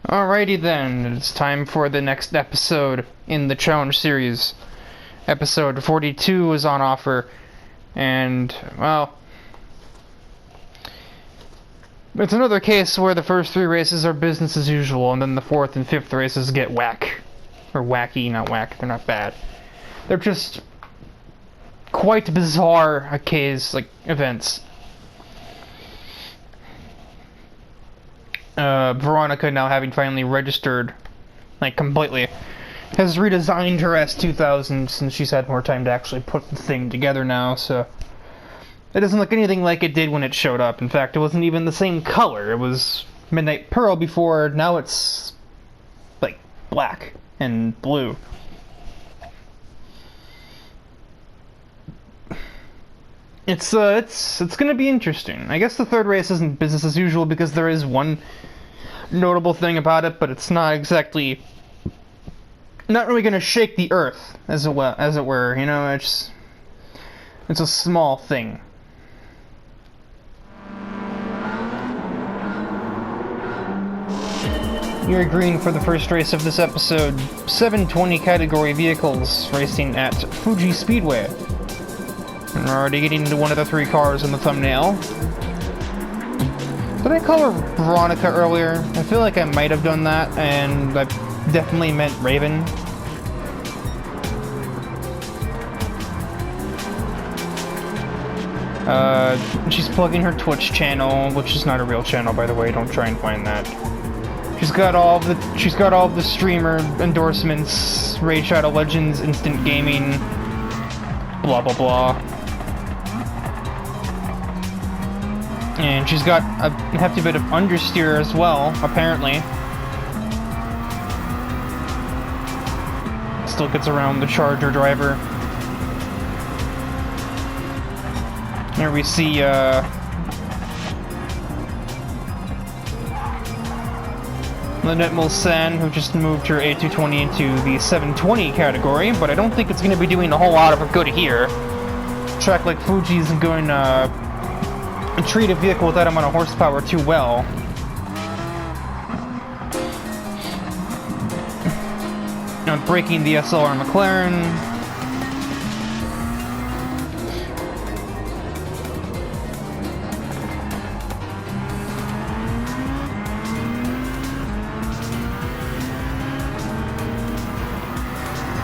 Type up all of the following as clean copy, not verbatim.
Alrighty then, it's time for the next episode in the challenge series. Episode 42 is on offer, and, well, it's another case where the first three races are business as usual, and then the fourth and fifth races get whack. Or wacky, not whack, they're not bad. They're just quite bizarre events. Veronica, now having finally registered, completely, has redesigned her S2000 since she's had more time to actually put the thing together now, so it doesn't look anything like it did when it showed up. In fact, it wasn't even the same color. It was Midnight Pearl before, now it's, black and blue. It's gonna be interesting. I guess the third race isn't business as usual because there is one notable thing about it, but it's not really gonna shake the earth, as it were, you know, it's a small thing. You're green for the first race of this episode. 720 category vehicles racing at Fuji Speedway. And we're already getting into one of the three cars in the thumbnail. Did I call her Veronica earlier? I feel like I might have done that, and I definitely meant Raven. She's plugging her Twitch channel, which is not a real channel, by the way. Don't try and find that. She's got all of the streamer endorsements, Raid Shadow Legends, Instant Gaming, blah blah blah. And she's got a hefty bit of understeer as well, apparently. Still gets around the Charger driver. Here we see, Lynette Mulsanne, who just moved her A220 into the 720 category, but I don't think it's going to be doing a whole lot of good here. A track like Fuji isn't going to treat a vehicle with that amount of horsepower too well. Now breaking the SLR McLaren.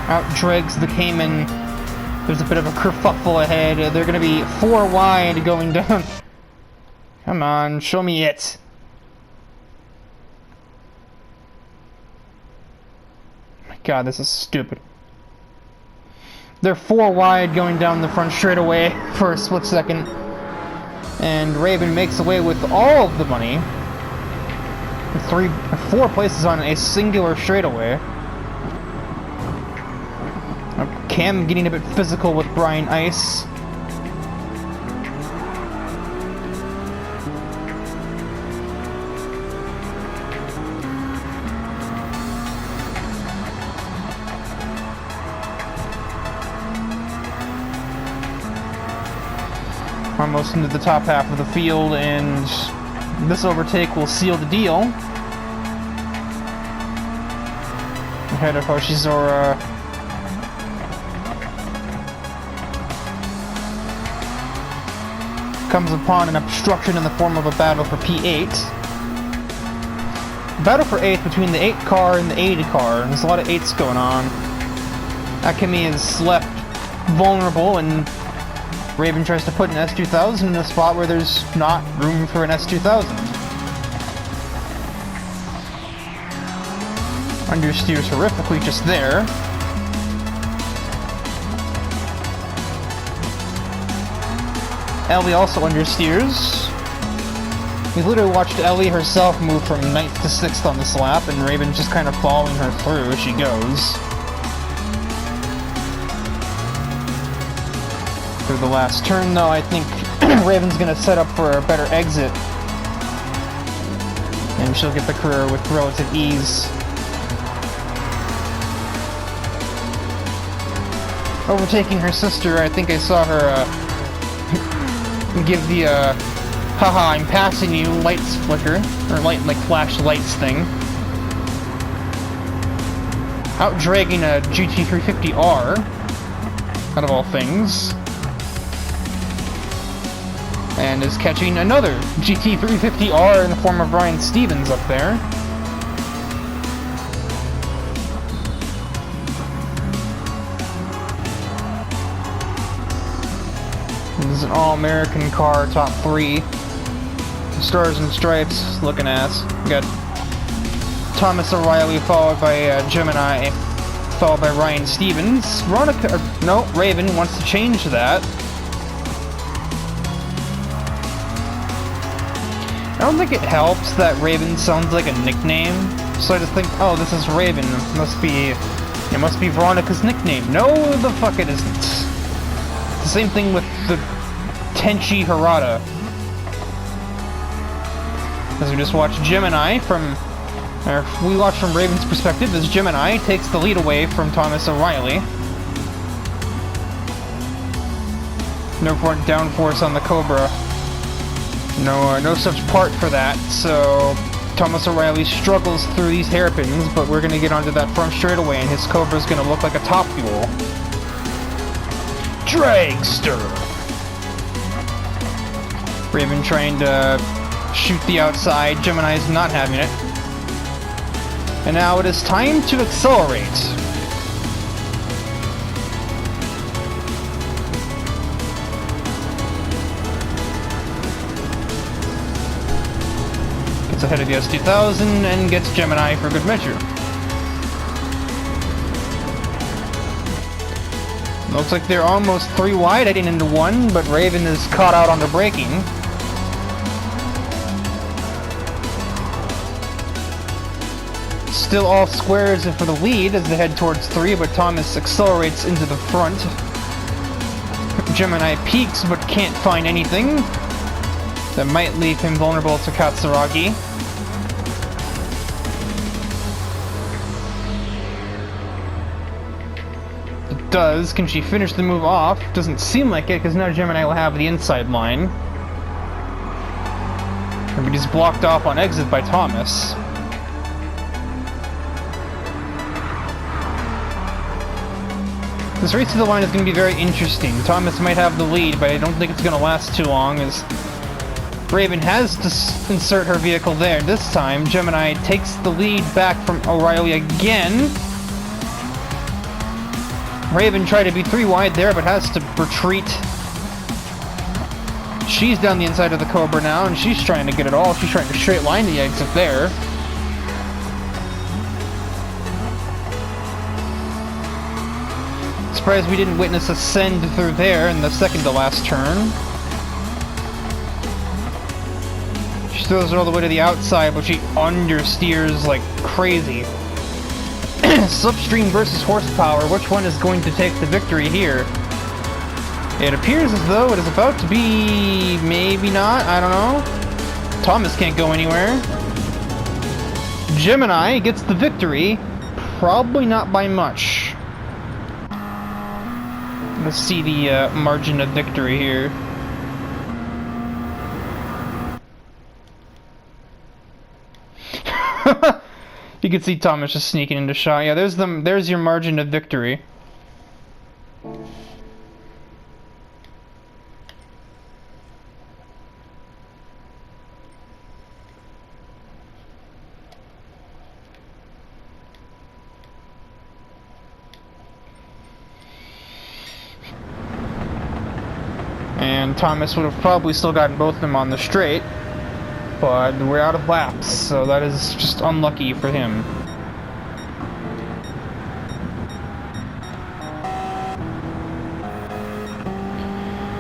Out dregs the Cayman. There's a bit of a kerfuffle ahead. They're going to be 4 wide going down. Come on, show me it. My god, this is stupid. They're 4 wide going down the front straightaway for a split second. And Raven makes away with all of the money. 4 places on a singular straightaway. Cam getting a bit physical with Brian Ice. Almost into the top half of the field, and this overtake will seal the deal. Ahead of Hoshizora. Comes upon an obstruction in the form of a battle for P8. Battle for 8th between the 8 car and the 80 car. There's a lot of 8s going on. Akemi is left vulnerable, and Raven tries to put an S2000 in a spot where there's not room for an S2000. Understeers horrifically just there. Ellie also understeers. We literally watched Ellie herself move from 9th to 6th on this lap, and Raven's just kind of following her through as she goes. Through the last turn, though, I think Raven's gonna set up for a better exit. And she'll get the career with relative ease. Overtaking her sister, I think I saw her, give the, haha, I'm passing you lights flicker, or light, flash lights thing. out-dragging a GT350R, out of all things, and is catching another GT350R in the form of Ryan Stevens up there. This is an all-American car, top 3. Stars and Stripes looking ass. We got Thomas O'Reilly followed by Gemini, followed by Ryan Stevens. Raven wants to change that. I don't think it helps that Raven sounds like a nickname, so I just think, oh, this is Raven. It must be Veronica's nickname. No, the fuck it isn't. It's the same thing with the Tenchi Harada. As we just watched Gemini we watched from Raven's perspective as Gemini takes the lead away from Thomas O'Reilly. No downforce on the Cobra. No such part for that, so Thomas O'Reilly struggles through these hairpins, but we're gonna get onto that front straightaway and his Cobra's gonna look like a Top Fuel. Dragster! Raven trying to shoot the outside, Gemini's not having it. And now it is time to accelerate. Gets ahead of the S2000 and gets Gemini for good measure. Looks like they're almost 3 wide heading into 1, but Raven is caught out on the braking. Still all squares for the lead as they head towards 3, but Thomas accelerates into the front. Gemini peaks but can't find anything. That might leave him vulnerable to Katsuragi. It does. Can she finish the move off? Doesn't seem like it, because now Gemini will have the inside line. But he's blocked off on exit by Thomas. This race to the line is going to be very interesting. Thomas might have the lead, but I don't think it's going to last too long, as Raven has to insert her vehicle there. This time, Gemini takes the lead back from O'Reilly again. Raven tried to be 3 wide there, but has to retreat. She's down the inside of the Cobra now, and she's trying to get it all. She's trying to straight line the exit there. Surprised we didn't witness a send through there in the second to last turn. She throws it all the way to the outside, but she understeers like crazy. Slipstream versus horsepower, which one is going to take the victory here? It appears as though it is about to be... maybe not, I don't know. Thomas can't go anywhere. Gemini gets the victory, probably not by much. Let's see the margin of victory here. You can see Thomas just sneaking into shot. Yeah, there's your margin of victory. And Thomas would have probably still gotten both of them on the straight, but we're out of laps, so that is just unlucky for him.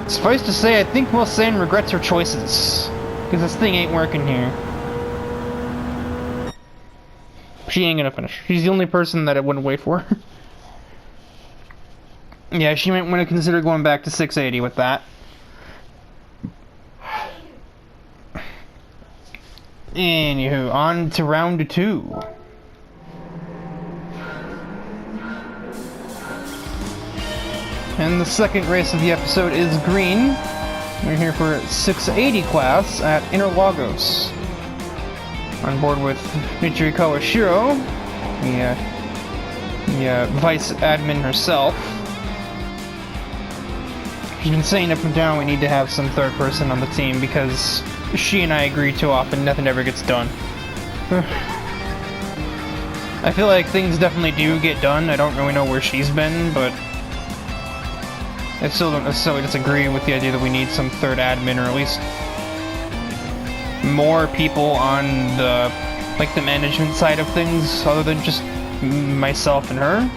Suffice to say, I think Wilson regrets her choices, because this thing ain't working here. She ain't gonna finish. She's the only person that it wouldn't wait for. Yeah, she might want to consider going back to 680 with that. Anywho, on to round 2. And the second race of the episode is green. We're here for 680 class at Interlagos. On board with Michiri Kawashiro. We the vice admin herself. She's been saying up and down we need to have some third person on the team because she and I agree too often, nothing ever gets done. I feel like things definitely do get done. I don't really know where she's been, but I still don't necessarily disagree with the idea that we need some third admin, or at least more people on the the management side of things, other than just myself and her.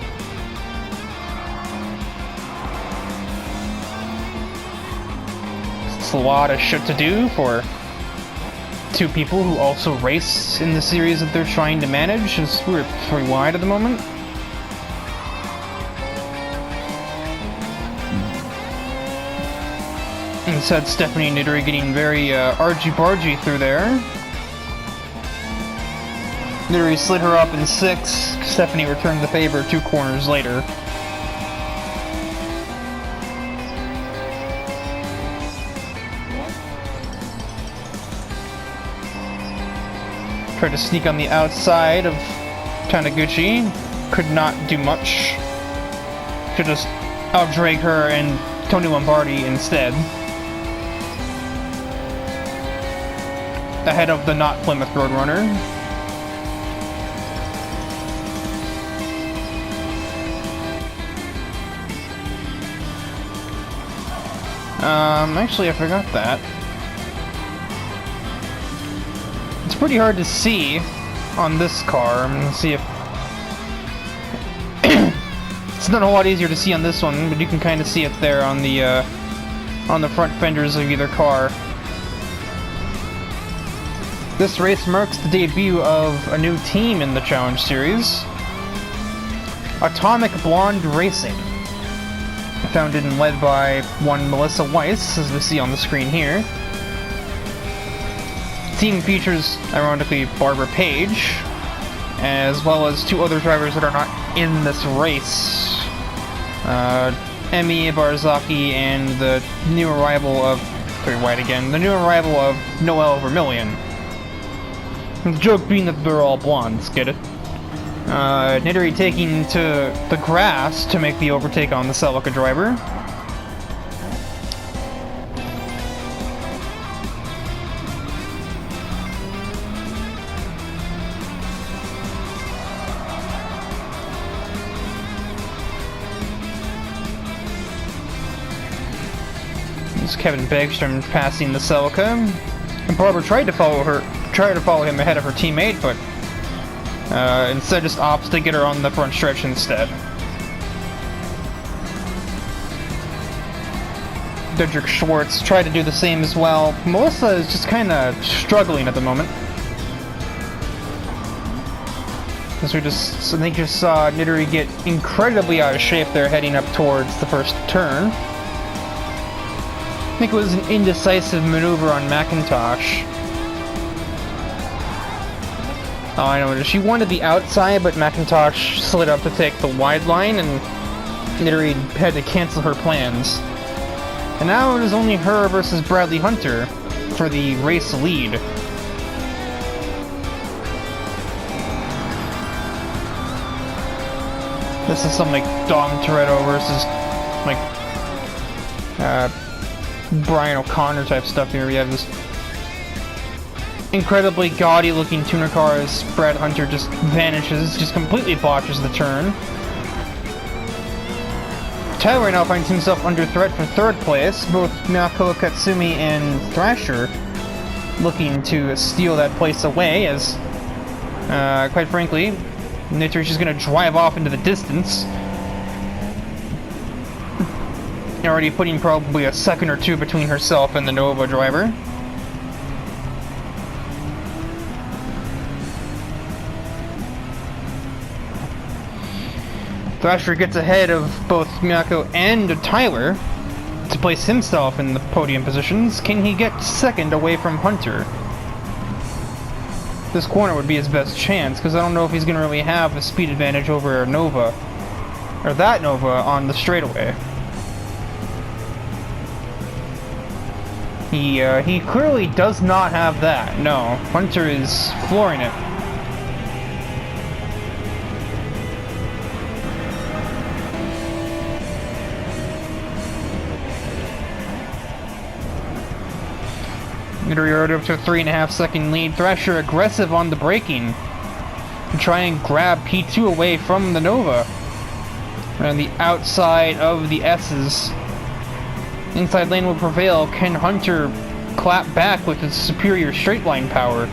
It's a lot of shit to do for two people who also race in the series that they're trying to manage, since we're pretty wide at the moment. Instead, Stephanie and Nidori getting very argy-bargy through there. Nidori slid her up in 6. Stephanie returned the favor 2 corners later. Tried to sneak on the outside of Taniguchi. Could not do much. Could just out-drag her and Tony Lombardi instead. Ahead of the not Plymouth Roadrunner. Actually I forgot that. It's pretty hard to see on this car. I'm gonna see if it's not a whole lot easier to see on this one, but you can kind of see it there on the front fenders of either car. This race marks the debut of a new team in the Challenge Series, Atomic Blonde Racing, founded and led by one Melissa Weiss, as we see on the screen here. The team features, ironically, Barbara Page, as well as 2 other drivers that are not in this race. Emi Barzaki and the new arrival of... Pretty wide again. The new arrival of Noelle Vermillion. The joke being that they're all blondes, get it? Nidori taking to the grass to make the overtake on the Celica driver. This is Kevin Begstrom passing the Celica. And Barbara tried to follow him ahead of her teammate, but instead just opts to get her on the front stretch instead. Dedrick Schwartz tried to do the same as well. Melissa is just kind of struggling at the moment. As we just, I think just saw Nidori get incredibly out of shape there heading up towards the first turn. I think it was an indecisive maneuver on McIntosh. Oh, I know. She wanted the outside, but McIntosh slid up to take the wide line, and Nidori had to cancel her plans. And now it is only her versus Bradley Hunter for the race lead. This is some like Dom Toretto versus like Brian O'Connor type stuff here. We have this incredibly gaudy looking tuner car as Brad Hunter just vanishes, just completely botches the turn. Tyler right now finds himself under threat for 3rd place. Both Miyako Katsumi and Thrasher looking to steal that place away as, quite frankly, Nitrish is going to drive off into the distance. Already putting probably a second or 2 between herself and the Nova driver. Thrasher gets ahead of both Miyako and Tyler to place himself in the podium positions. Can he get 2nd away from Hunter? This corner would be his best chance, because I don't know if he's going to really have a speed advantage over Nova, or that Nova, on the straightaway. He clearly does not have that. No, Hunter is flooring it. Midori already up to a 3.5-second lead. Thrasher aggressive on the braking to try and grab P2 away from the Nova. On the outside of the S's. Inside lane will prevail. Can Hunter clap back with his superior straight line power?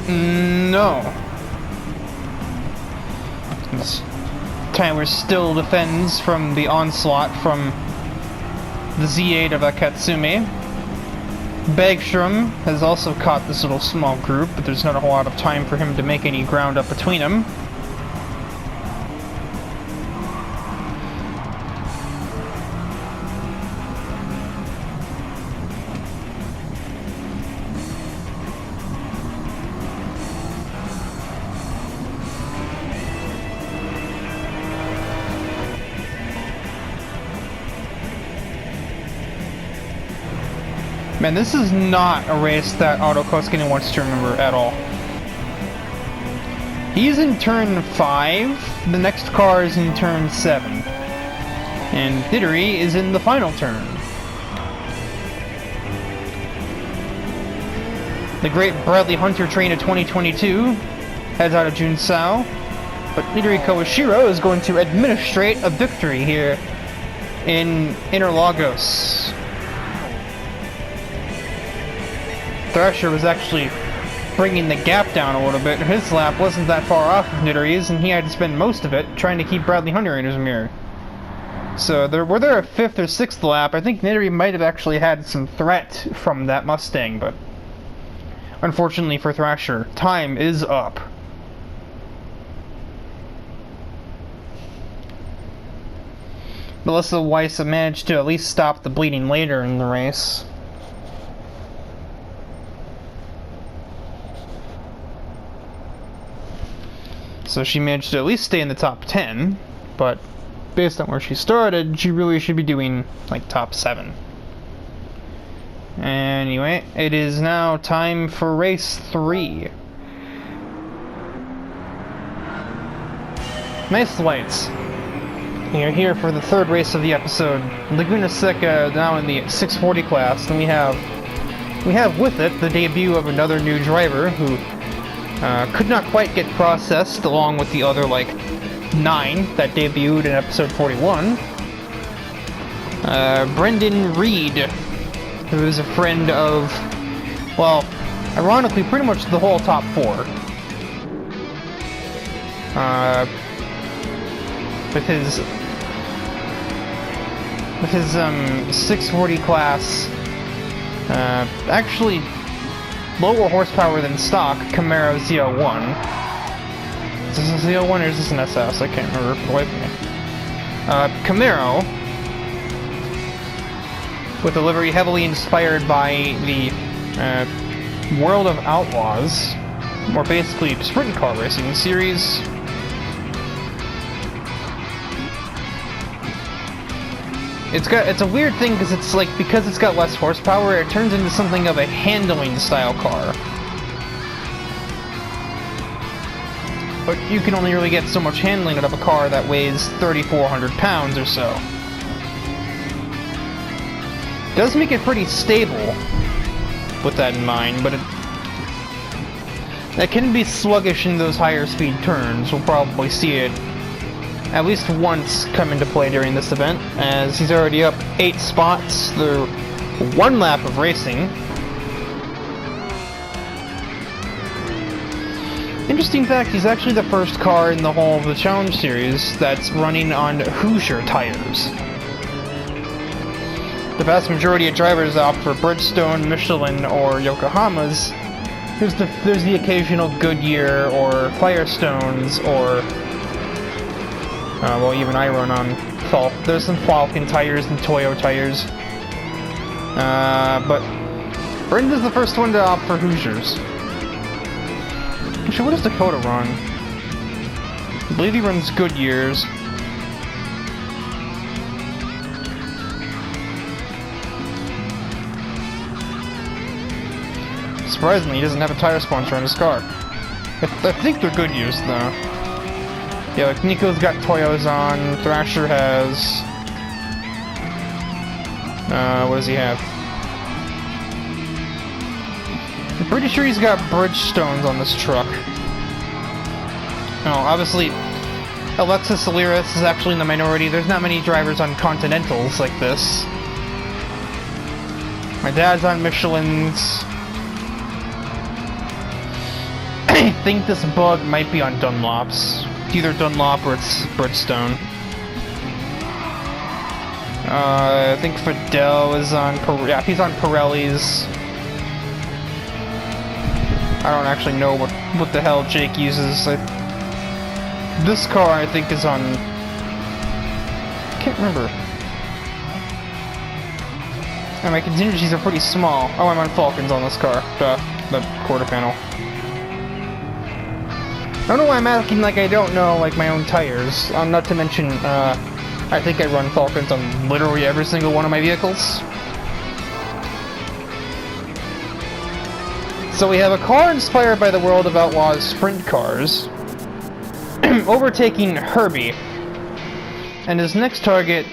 No. Tyler still defends from the onslaught from the Z8 of Akatsumi. Bagstrom has also caught this little small group, but there's not a whole lot of time for him to make any ground up between them. Man, this is not a race that Otto Koskinen wants to remember at all. He's in turn 5, the next car is in turn 7. And Nidori is in the final turn. The great Bradley Hunter train of 2022 heads out of Junsao, but Nidori Kawashiro is going to administrate a victory here in Interlagos. Thrasher was actually bringing the gap down a little bit. His lap wasn't that far off of Nidori's, and he had to spend most of it trying to keep Bradley Hunter in his mirror. So were there a 5th or 6th lap, I think Nidori might have actually had some threat from that Mustang, but unfortunately for Thrasher, time is up. Melissa Weiss managed to at least stop the bleeding later in the race. So she managed to at least stay in the top 10, but based on where she started, she really should be doing like top 7. Anyway, it is now time for race 3. Nice lights. You're here for the 3rd race of the episode. Laguna Seca now in the 640 class, and we have with it the debut of another new driver who could not quite get processed along with the other, 9 that debuted in episode 41. Brendan Reed, who is a friend of, well, ironically, pretty much the whole top 4. With his 640 class, actually lower horsepower than stock Camaro Z01. Is this a Z01 or is this an SS? I can't remember for the life of me. Camaro, with a livery heavily inspired by the World of Outlaws, or basically sprint car racing series. It's a weird thing because because it's got less horsepower, it turns into something of a handling style car. But you can only really get so much handling out of a car that weighs 3,400 pounds or so. It does make it pretty stable with that in mind, but it can be sluggish in those higher speed turns. We'll probably see it at least once come into play during this event, as he's already up 8 spots through 1 lap of racing. Interesting fact, he's actually the first car in the whole of the Challenge Series that's running on Hoosier tires. The vast majority of drivers opt for Bridgestone, Michelin, or Yokohamas. There's the occasional Goodyear or Firestones or well, even I run on there's some Falcon tires and Toyo tires. But Brenda's the first one to opt for Hoosiers. Actually, what does Dakota run? I believe he runs Goodyears. Surprisingly, he doesn't have a tire sponsor on his car. I think they're Goodyears, though. Yeah, like Nico's got Toyos on, Thrasher has What does he have? I'm pretty sure he's got Bridgestones on this truck. Oh, obviously, Alexis Aliris is actually in the minority. There's not many drivers on Continentals like this. My dad's on Michelin's. I think this bug might be on Dunlop's. It's either Dunlop or it's Bridgestone. I think Fidel is on... yeah, he's on Pirelli's. I don't actually know what the hell Jake uses. This car, I think, is on... I can't remember. And my contingencies are pretty small. Oh, I'm on Falcons on this car. The quarter panel. I don't know why I'm acting like I don't know, like, my own tires. Not to mention, I think I run Falcons on literally every single one of my vehicles. So we have a car inspired by the World of Outlaws sprint cars, overtaking Herbie. And his next target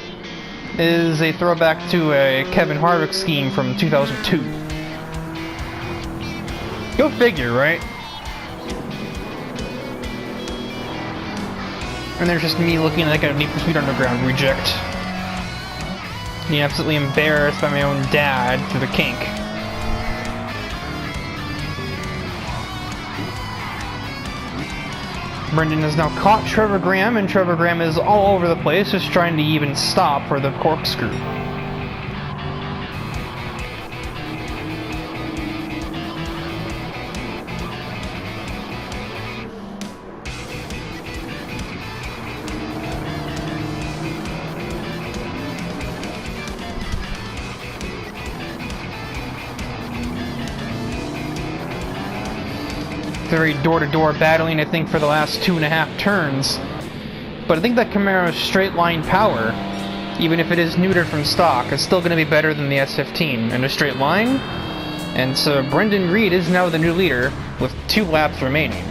is a throwback to a Kevin Harvick scheme from 2002. Go figure, right? And there's just me looking like a Need for Speed Underground reject. Being absolutely embarrassed by my own dad through the kink. Brendan has now caught Trevor Graham, and Trevor Graham is all over the place, just trying to even stop for the corkscrew. Very door-to-door battling, I think, for the last 2.5 turns. But I think that Camaro's straight line power, even if it is neutered from stock, is still going to be better than the S15 in a straight line. And so Brendan Reed is now the new leader with 2 laps remaining.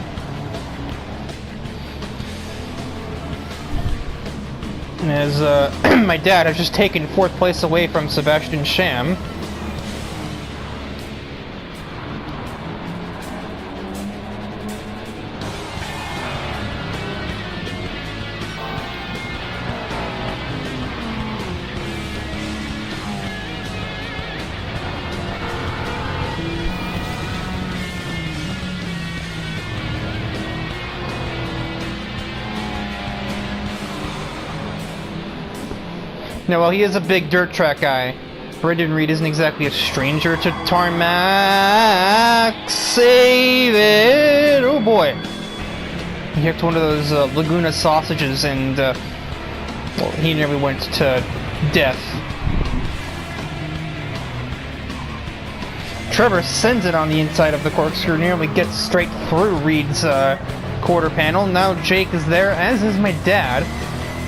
As my dad has just taken 4th place away from Sebastian Sham. Now, while he is a big dirt track guy, Brendan Reed isn't exactly a stranger to tarmac. Save it! Oh boy! He hooked one of those Laguna sausages and, well, he nearly went to death. Trevor sends it on the inside of the corkscrew, nearly gets straight through Reed's quarter panel. Now Jake is there, as is my dad.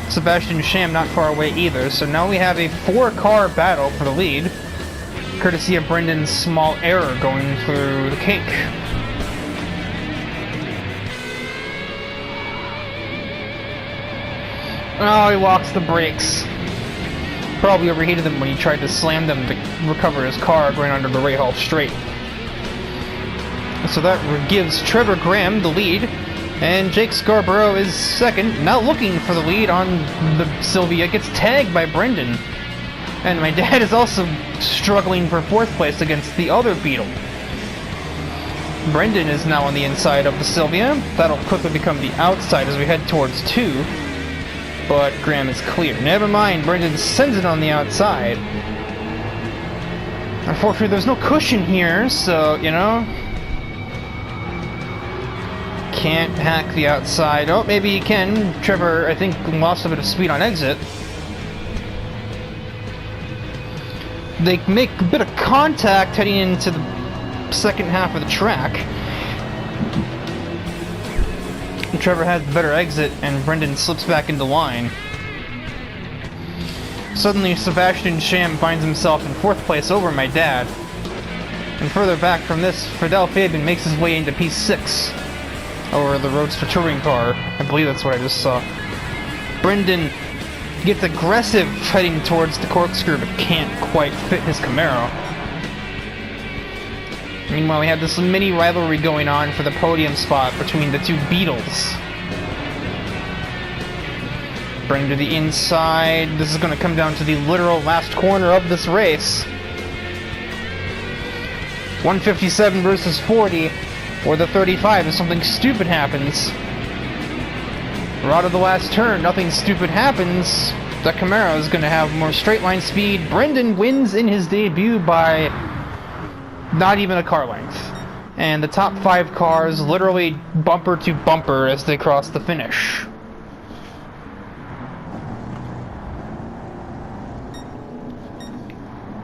Sebastian Sham not far away either, so now we have a 4-car battle for the lead, courtesy of Brendan's small error going through the kink. Oh, he walks the brakes. Probably overheated them when he tried to slam them to recover his car going under the Rahal straight. So that gives Trevor Graham the lead. And Jake Scarborough is second, now looking for the lead on the Sylvia, gets tagged by Brendan. And my dad is also struggling for 4th place against the other Beetle. Brendan is now on the inside of the Sylvia. That'll quickly become the outside as we head towards 2. But Graham is clear. Never mind, Brendan sends it on the outside. Unfortunately, there's no cushion here, so, you know... Can't hack the outside. Oh, maybe he can. Trevor, I think, lost a bit of speed on exit. They make a bit of contact heading into the second half of the track. And Trevor has the better exit, and Brendan slips back into line. Suddenly, Sebastian Sham finds himself in 4th place over my dad. And further back from this, Fidel Fabian makes his way into P6. Over the Roadster touring car. I believe that's what I just saw. Brendan gets aggressive heading towards the corkscrew, but can't quite fit his Camaro. Meanwhile, we have this mini rivalry going on for the podium spot between the two Beetles. Bring to the inside. This is going to come down to the literal last corner of this race. 157 versus 40, or the 35 if something stupid happens. We're out of the last turn, nothing stupid happens. The Camaro is going to have more straight line speed. Brendan wins in his debut by not even a car length. And the top 5 cars literally bumper to bumper as they cross the finish.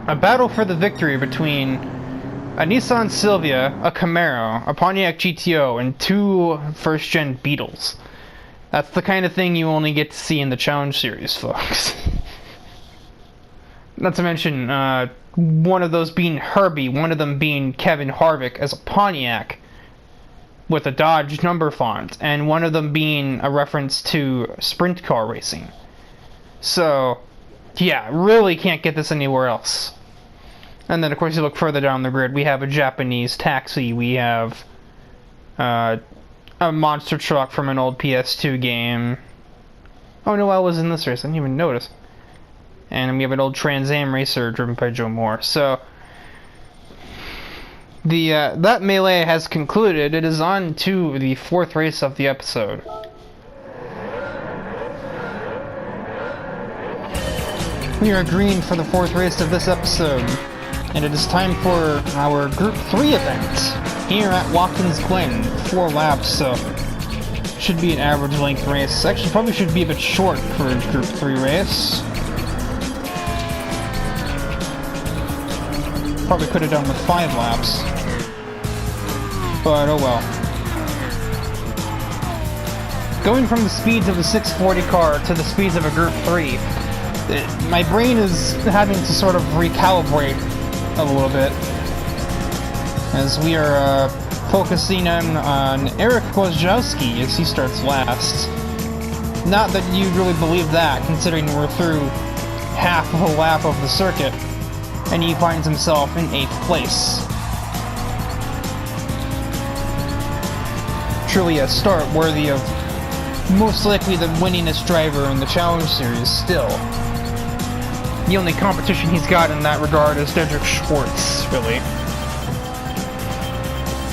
A battle for the victory between a Nissan Silvia, a Camaro, a Pontiac GTO, and 2 first-gen Beetles. That's the kind of thing you only get to see in the Challenge Series, folks. Not to mention, one of those being Herbie, one of them being Kevin Harvick as a Pontiac with a Dodge number font, and one of them being a reference to sprint car racing. So, yeah, really can't get this anywhere else. And then, of course, you look further down the grid, we have a Japanese taxi, we have a monster truck from an old PS2 game. Oh no, I was in this race, I didn't even notice. And we have an old Trans Am racer driven by Joe Moore. So, that melee has concluded. It is on to the 4th race of the episode. We are green for the 4th race of this episode. And it is time for our Group 3 event here at Watkins Glen. 4 laps, so should be an average length race. Actually, probably should be a bit short for a Group 3 race. Probably could have done with 5 laps. But oh well. Going from the speeds of the 640 car to the speeds of a Group 3, my brain is having to sort of recalibrate a little bit, as we are focusing on Eric Wojciechowski as he starts last. Not that you really believe that, considering we're through half of a lap of the circuit, and he finds himself in 8th place. Truly a start worthy of most likely the winningest driver in the Challenge Series still. The only competition he's got in that regard is Dedrick Schwartz, really.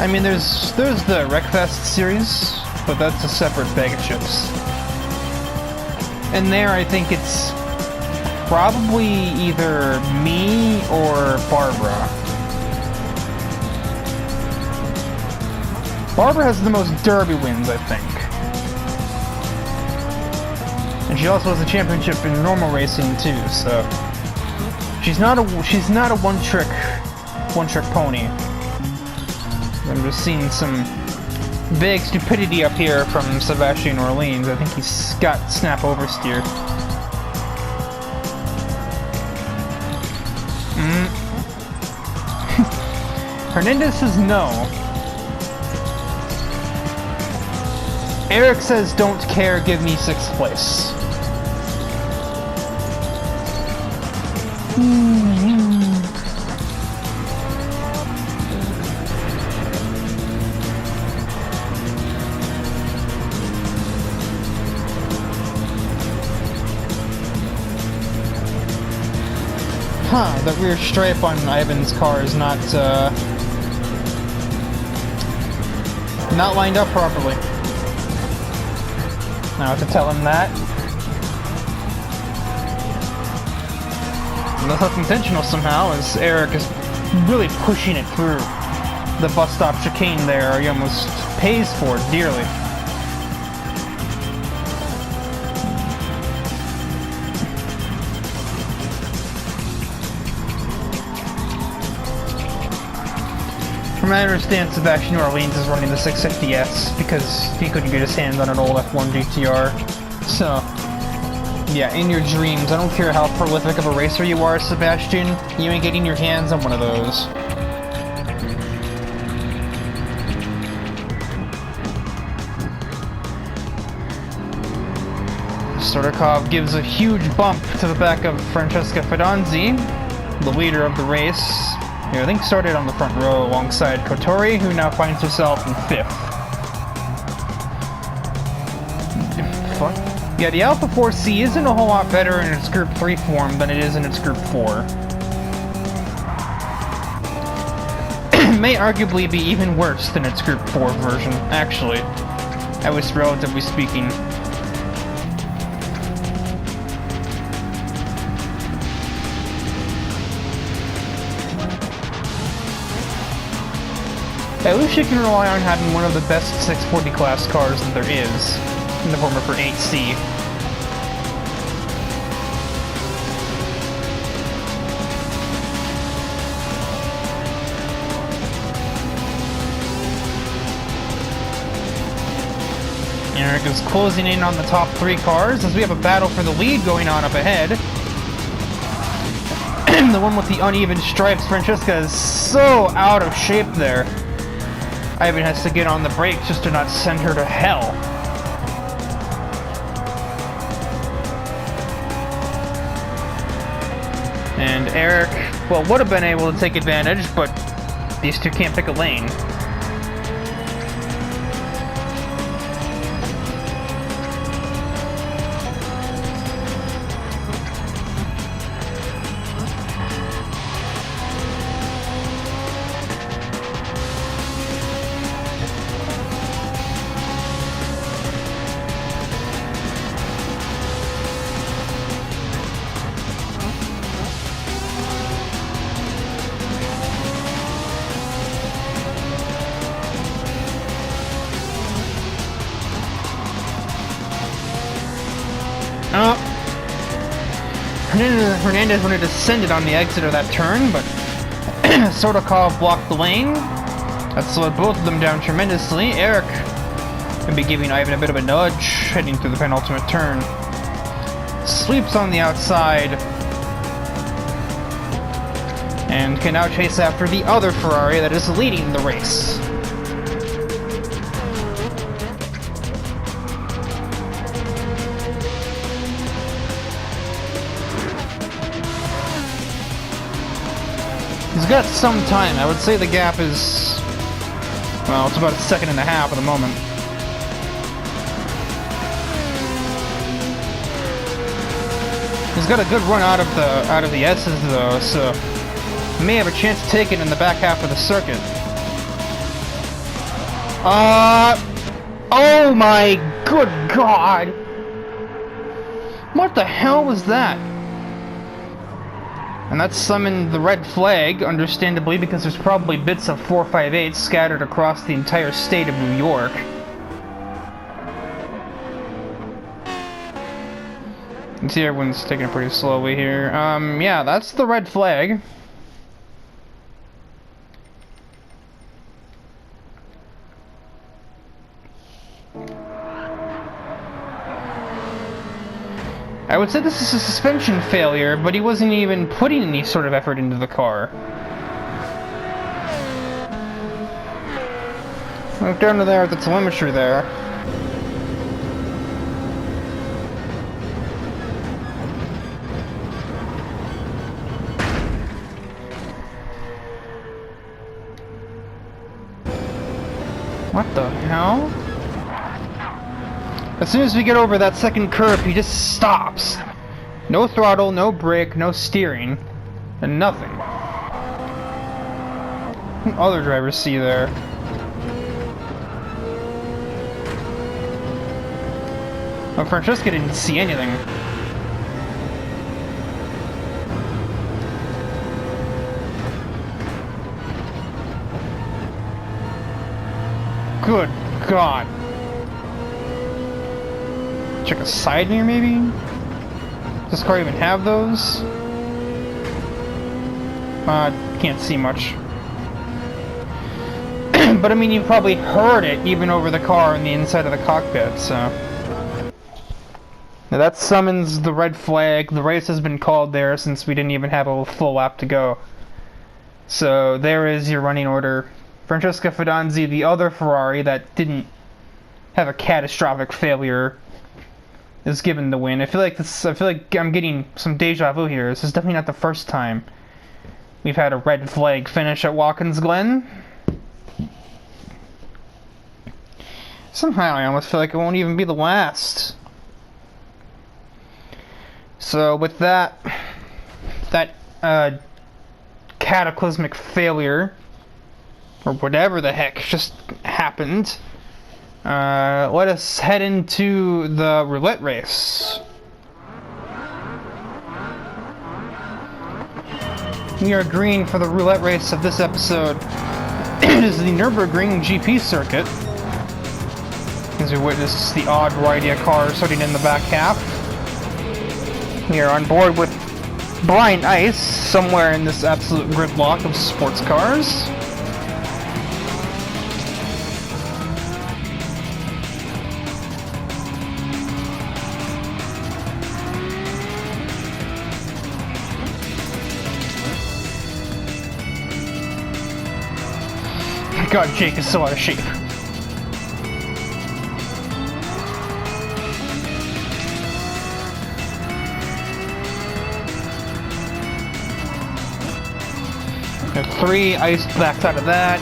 I mean, there's the Wreckfest series, but that's a separate bag of chips. And there, I think it's probably either me or Barbara. Barbara has the most Derby wins, I think. And she also has a championship in normal racing too, so she's not a one-trick pony. I'm just seeing some vague stupidity up here from Sebastian Orleans. I think he's got snap oversteer. Hernandez says no. Eric says don't care, give me 6th place. That rear stripe on Ivan's car is not lined up properly. Now I have to tell him that. And that's intentional somehow, as Eric is really pushing it through the bus stop chicane there. He almost pays for it dearly. From what I understand, Sebastian Orleans is running the 650S because he couldn't get his hands on an old F1 GTR. So, yeah, in your dreams, I don't care how prolific of a racer you are, Sebastian, you ain't getting your hands on one of those. Sordakov gives a huge bump to the back of Francesca Fidanzi, the leader of the race, who I think started on the front row alongside Kotori, who now finds herself in 5th. Fuck. Yeah, the Alpha 4C isn't a whole lot better in its Group 3 form than it is in its Group 4. It may arguably be even worse than its Group 4 version, actually. At least relatively speaking. At least you can rely on having one of the best 640 class cars that there is, in the form of her 8C. Eric is closing in on the top 3 cars as we have a battle for the lead going on up ahead. The one with the uneven stripes, Francesca, is so out of shape there. Ivan has to get on the brakes just to not send her to hell. And Eric, well, would have been able to take advantage, but these two can't pick a lane. Hernandez wanted to send it on the exit of that turn, but Sordakov blocked the lane. That slowed both of them down tremendously. Eric can be giving Ivan a bit of a nudge, heading through the penultimate turn. Sweeps on the outside, and can now chase after the other Ferrari that is leading the race. He's got some time. I would say the gap is, well, it's about 1.5 seconds at the moment. He's got a good run out of the S's though, so he may have a chance to take it in the back half of the circuit. Oh my good God! What the hell was that? And that summoned the red flag, understandably, because there's probably bits of 458 scattered across the entire state of New York. You can see everyone's taking it pretty slowly here. Yeah, that's the red flag. I would say this is a suspension failure, but he wasn't even putting any sort of effort into the car. Look down to there at the telemetry there. What the hell? As soon as we get over that second curve, he just stops. No throttle, no brake, no steering, and nothing. What other drivers see there? Well, Francesca didn't see anything. Good God. Check a side mirror, maybe? Does this car even have those? Can't see much. But I mean, you probably heard it even over the car and the inside of the cockpit, so. Now that summons the red flag. The race has been called there since we didn't even have a full lap to go. So there is your running order. Francesca Fidanzi, the other Ferrari that didn't have a catastrophic failure, is given the win. I feel like I'm getting some deja vu here. This is definitely not the first time we've had a red flag finish at Watkins Glen. Somehow I almost feel like it won't even be the last. So with that cataclysmic failure, or whatever the heck just happened, let us head into the roulette race. We are green for the roulette race of this episode. It is the Nürburgring GP circuit, as we witness the odd variety of cars starting in the back half. We are on board with Brian Ice, somewhere in this absolute gridlock of sports cars. My God, Jake is so out of shape. Three, Ice backs out of that.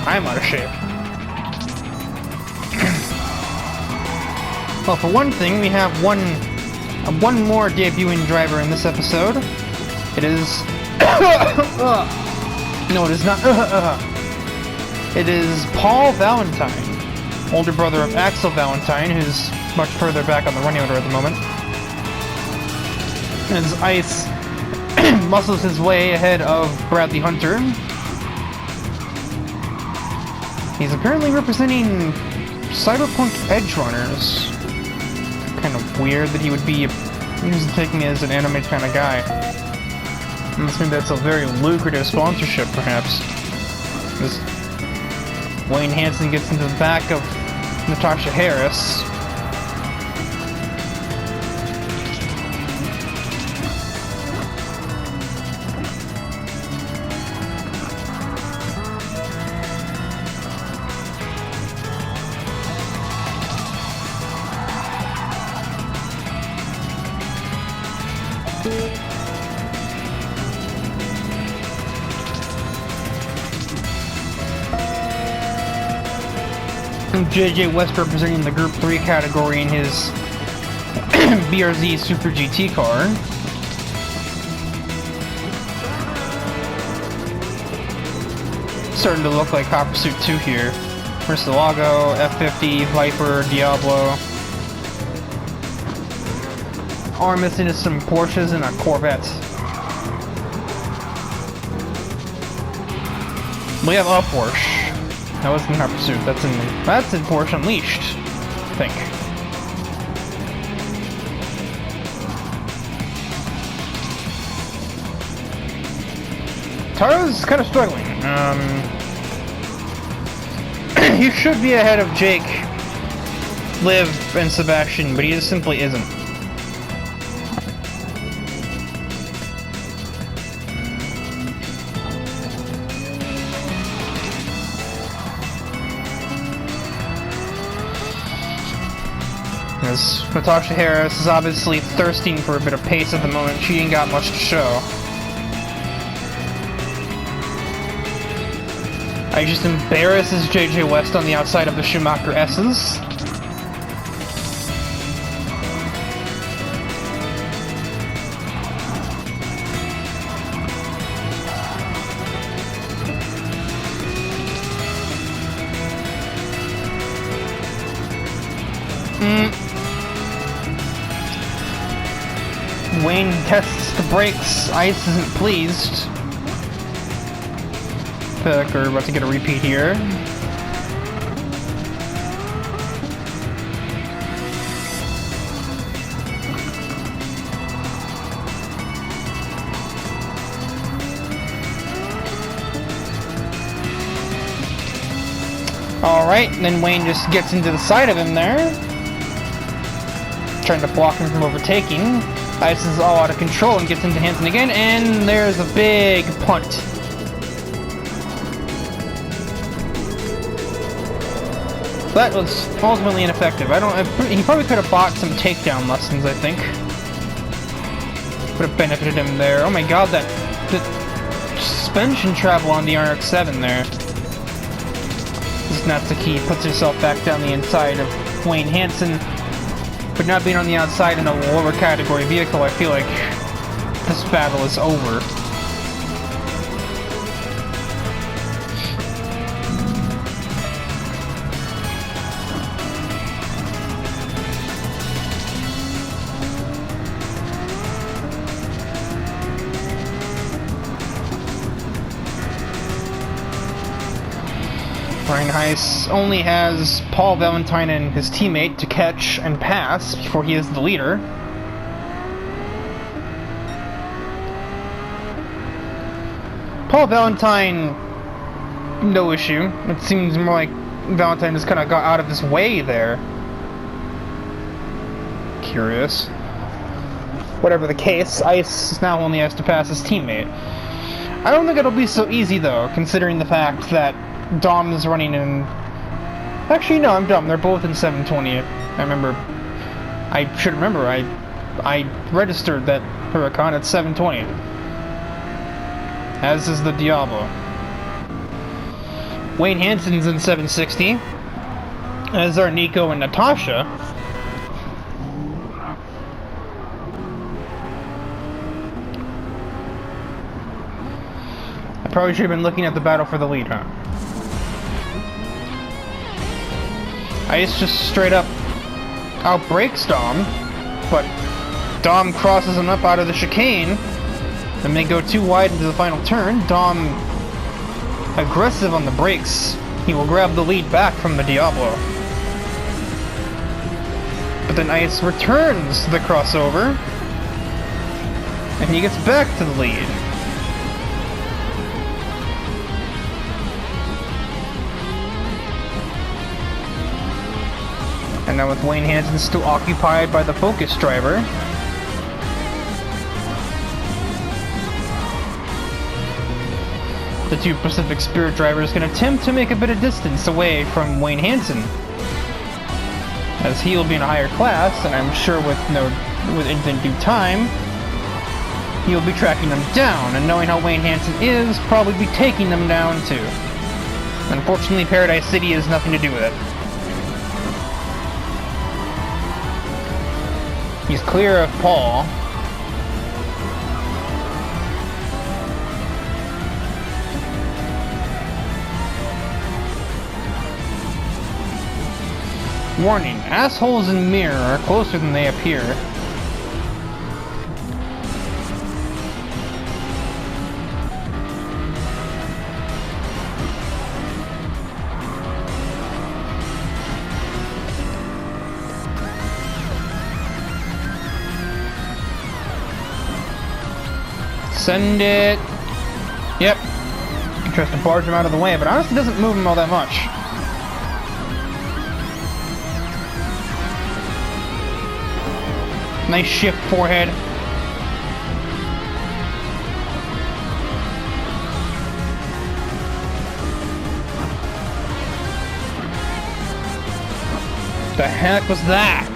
I'm out of shape. Well, for one thing, we have one more debuting driver in this episode. It is... No, it is not. It is Paul Valentine, older brother of Axel Valentine, who's much further back on the running order at the moment. As Ice muscles his way ahead of Bradley Hunter. He's apparently representing Cyberpunk Edgerunners. Kind of weird that he would be taking me as an anime kind of guy. Unless maybe that's a very lucrative sponsorship, perhaps. As Wayne Hansen gets into the back of Natasha Harris. JJ West representing the Group 3 category in his BRZ Super GT car. Starting to look like Hot Pursuit 2 here. Murcielago, F50, Viper, Diablo. All we're missing is some Porsches and a Corvette. We have a Porsche. That wasn't Hot Pursuit. That's in Porsche Unleashed, I think. Tara's kind of struggling. He should be ahead of Jake, Liv, and Sebastian, but he just simply isn't. As Natasha Harris is obviously thirsting for a bit of pace at the moment, she ain't got much to show. I just embarrasses JJ West on the outside of the Schumacher S's. Wayne tests the brakes. Ice isn't pleased. I feel like we're about to get a repeat here. Alright, and then Wayne just gets into the side of him there, trying to block him from overtaking. Ice is all out of control and gets into Hansen again, and there's a big punt. That was ultimately ineffective. He probably could have bought some takedown lessons, I think. Would have benefited him there. Oh my god, the suspension travel on the RX-7 there. This is Natsuki puts herself back down the inside of Wayne Hansen. But not being on the outside in a lower category vehicle, I feel like this battle is over. Brian Heiss only has Paul Valentine and his teammate to catch and pass before he is the leader. Paul Valentine, no issue. It seems more like Valentine just kind of got out of his way there. Curious. Whatever the case, Ice now only has to pass his teammate. I don't think it'll be so easy though, considering the fact that Dom is running in... Actually, no, I'm dumb. They're both in 720. I should remember. I registered that Huracan at 720. As is the Diablo. Wayne Hansen's in 760. As are Nico and Natasha. I probably should have been looking at the battle for the lead, huh? Ice just straight up outbreaks Dom, but Dom crosses him up out of the chicane, and they go too wide into the final turn. Dom, aggressive on the brakes, he will grab the lead back from the Diablo. But then Ice returns the crossover, and he gets back to the lead. And now with Wayne Hansen still occupied by the Focus driver. The two Pacific Spirit drivers can attempt to make a bit of distance away from Wayne Hansen, as he will be in a higher class, and I'm sure within due time, he will be tracking them down, and knowing how Wayne Hansen is, probably be taking them down too. Unfortunately, Paradise City has nothing to do with it. He's clear of Paul. Warning, assholes in mirror are closer than they appear. Send it. Yep. Tries to barge him out of the way, but honestly doesn't move him all that much. Nice shift forehead. The heck was that?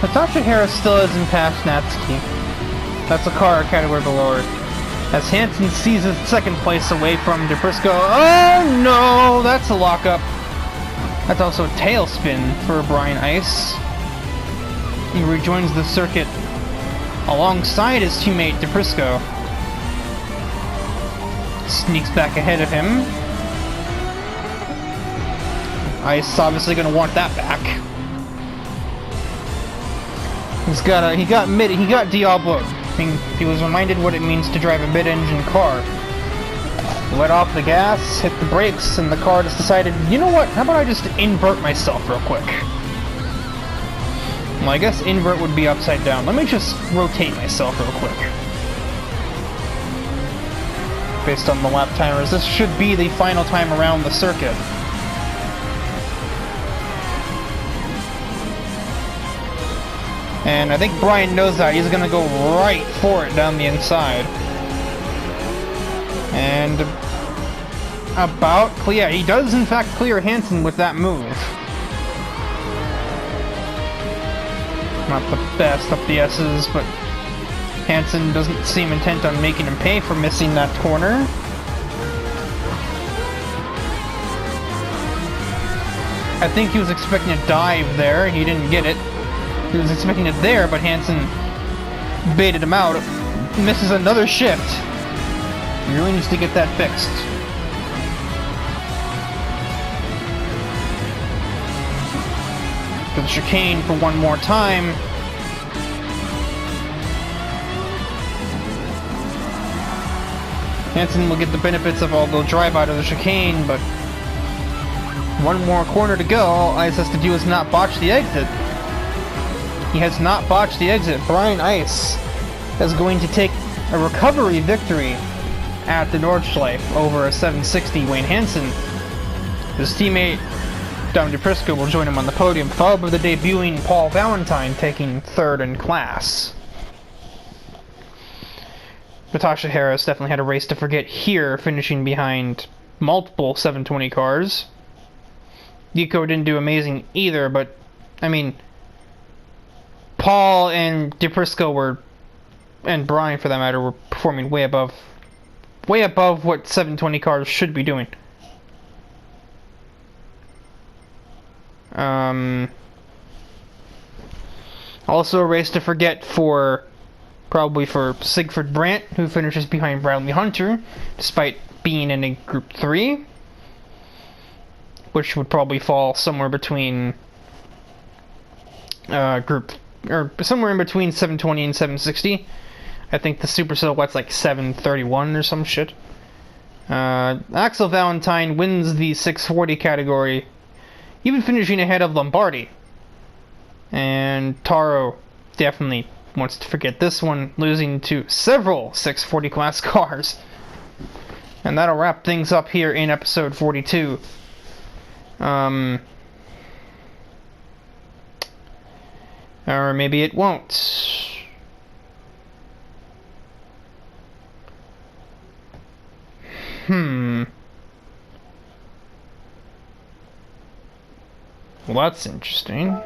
Natasha Harris still isn't past Natsuki. That's a car category below her. As Hansen seizes second place away from DePrisco. Oh no! That's a lockup. That's also a tailspin for Brian Ice. He rejoins the circuit alongside his teammate DePrisco. Sneaks back ahead of him. Ice obviously gonna want that back. He got Diablo. He was reminded what it means to drive a mid-engine car. Let off the gas, hit the brakes, and the car just decided, you know what, how about I just invert myself real quick? Well, I guess invert would be upside down. Let me just rotate myself real quick. Based on the lap timers, this should be the final time around the circuit. And I think Brian knows that. He's gonna go right for it down the inside. And about clear. He does in fact clear Hansen with that move. Not the best up the S's, but Hansen doesn't seem intent on making him pay for missing that corner. I think he was expecting a dive there. He didn't get it. He was expecting it there, but Hansen baited him out. Misses another shift. He really needs to get that fixed. To the chicane for one more time. Hansen will get the benefits of all the drive out of the chicane, but one more corner to go. Ice has to do is not botch the exit. He has not botched the exit. Brian Ice is going to take a recovery victory at the Nordschleife over a 760 Wayne Hansen. His teammate Dom DePrisco will join him on the podium, followed by the debuting Paul Valentine taking third in class. Natasha Harris definitely had a race to forget here, finishing behind multiple 720 cars. Yuko didn't do amazing either, but, I mean, Paul and DePrisco were, and Brian for that matter, were performing way above what 720 cars should be doing. Also a race to forget probably for Siegfried Brandt, who finishes behind Bradley Hunter, despite being in a Group 3, which would probably fall somewhere between somewhere in between 720 and 760. I think the Super Silhouette's like 731 or some shit. Axel Valentine wins the 640 category, even finishing ahead of Lombardi. And Taro definitely wants to forget this one, losing to several 640 class cars. And that'll wrap things up here in episode 42. Or maybe it won't. Well, that's interesting.